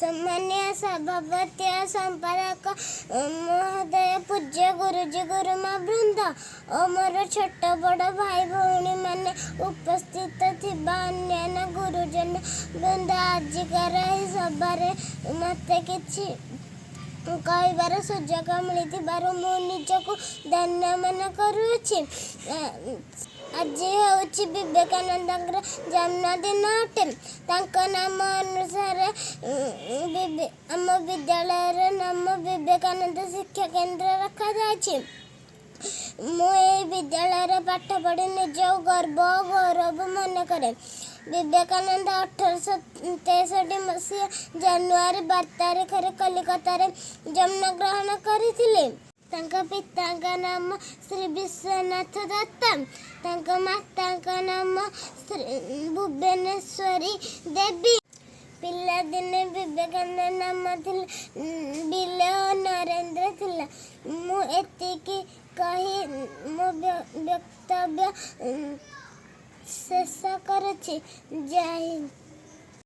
सम्मान्य सभापति संपादक महोदय, पूज्य गुरुजी गुरुमा वृंद और मोर छोट बड़ भाई भौणी मैंने उपस्थित थिबा अन्य गुरुजन वृंद, आजिकार सभार मत किछि कहबार सुजोग मिलिथिबारु मु निजको धन्य मन करुछि। आज हूँ विवेकानंद जन्मदिन अटे। नाम अनुसार आम विद्यालय नाम विवेकानंद शिक्षा केन्द्र रखा जायछि। मुझे विद्यालय पाठ पढ़ी निज गर्व और गौरव मन करे। विवेकानंद 1863 मसीहा जानुआरी 12 तारिख कलिकता जन्म ग्रहण करथिले। पिता नाम श्री विश्वनाथ दत्त, माता नाम भुवनेश्वरी देवी। पिलादिने विवेकानंद नाम विलय नरेंद्र थिला। मु एतिकी कही मो वक्तव्य शेष करुछि। जय हिंद।